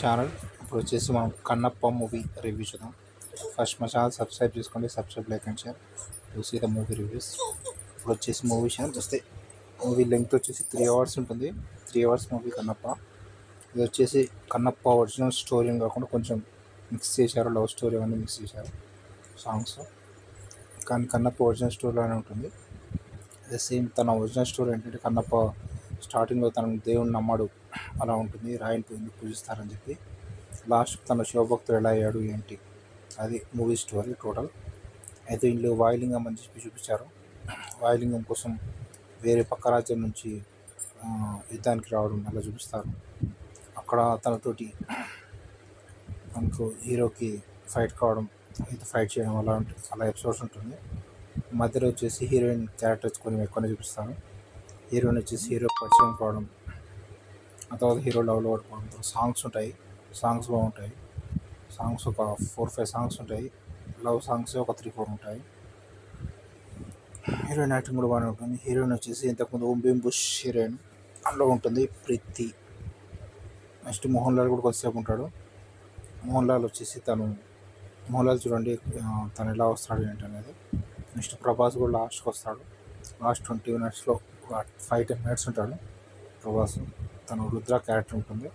Channel. ఇప్పుడు వచ్చేసి మనం కన్నప్ప మూవీ రివ్యూ చూద్దాం. ఫస్ట్ మా ఛానల్ సబ్స్క్రైబ్ చేసుకోండి. Subscribe, like and share to see the movie reviews. ఇప్పుడు వచ్చేసి మూవీ ఛానల్ వస్తే మూవీ లెంగ్త్ వచ్చేసి 3 hours ఉంటుంది. 3 hours మూవీ కన్నప్ప. ఇది వచ్చేసి కన్నప్ప ఒరిజినల్ స్టోరీ అని కాకుండా కొంచెం మిక్స్ చేశారు, లవ్ స్టోరీ అవన్నీ మిక్స్ చేశారు సాంగ్స్. కానీ కన్నప్ప ఒరిజినల్ స్టోరీలోనే ఉంటుంది. అదే సేమ్ తన ఒరిజినల్ స్టోరీ ఏంటంటే కన్నప్ప స్టార్టింగ్లో తన దేవుని నమ్మడు, అలా ఉంటుంది. రాయిని ఎందుకు పూజిస్తారని చెప్పి లాస్ట్ తన శివభక్తుడు ఎలా అయ్యాడు ఏంటి, అది మూవీ స్టోరీ టోటల్. అయితే వీళ్ళు వాయులింగం అని చెప్పి చూపించారు. వాయులింగం కోసం వేరే పక్క రాజ్యం నుంచి యుద్ధానికి రావడం అలా చూపిస్తారు. అక్కడ తనతోటి మనకు హీరోకి ఫైట్ కావడం, ఇది ఫైట్ చేయడం అలా ఎపిసోడ్స్ ఉంటుంది. మధ్యలో వచ్చేసి హీరోయిన్ క్యారెక్టర్స్ కొన్ని ఎక్కువనే చూపిస్తారు. హీరోయిన్ వచ్చేసి హీరో పరిచయం కావడం, ఆ తర్వాత హీరో లవ్లో పడిపోవడం. సాంగ్స్ ఉంటాయి, సాంగ్స్ బాగుంటాయి. సాంగ్స్ ఒక 4-5 సాంగ్స్ ఉంటాయి. లవ్ సాంగ్స్ ఒక 3-4 ఉంటాయి. హీరోయిన్ యాక్టింగ్ కూడా బాగానే ఉంటుంది. హీరోయిన్ వచ్చేసి ఇంతకుముందు ఓం భీమ్ బుష్ హీరోయిన్ అందులో ఉంటుంది, ప్రీతి. నెక్స్ట్ మోహన్ లాల్ కూడా కొద్దిసేపు ఉంటాడు. మోహన్ లాల్ వచ్చేసి మోహన్ లాల్ చూడండి తను ఎలా వస్తాడు ఏంటి అనేది. నెక్స్ట్ ప్రభాస్ కూడా లాస్ట్కి వస్తాడు. లాస్ట్ 20 minutesలో 5-10 minutes ఉంటాడు ప్రభాస్. తను రుద్ర క్యారెక్టర్ ఉంటుంది.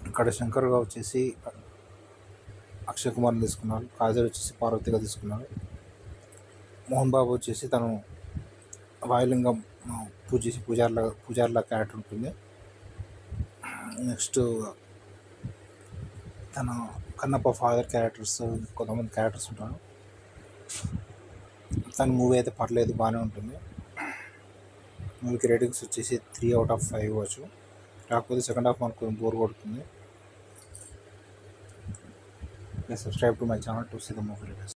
ఇక్కడ శంకర్గా వచ్చేసి అక్షయ్ కుమార్ని తీసుకున్నారు. కాజల్ వచ్చేసి పార్వతిగా తీసుకున్నారు. మోహన్ బాబు వచ్చేసి తను వాయులింగం పూజార్లా క్యారెక్టర్ ఉంటుంది. నెక్స్ట్ తన కన్నప్ప ఫాదర్ క్యారెక్టర్స్, కొంతమంది క్యారెక్టర్స్ ఉంటారు. తన మూవీ అయితే పర్లేదు, బాగానే ఉంటుంది. మూవీకి రేటింగ్స్ వచ్చేసి 3 out of 5 ఇవ్వచ్చు. కాకపోతే సెకండ్ హాఫ్ మనకు బోర్ కొడుతుంది. Please subscribe to my channel to see the movie reviews.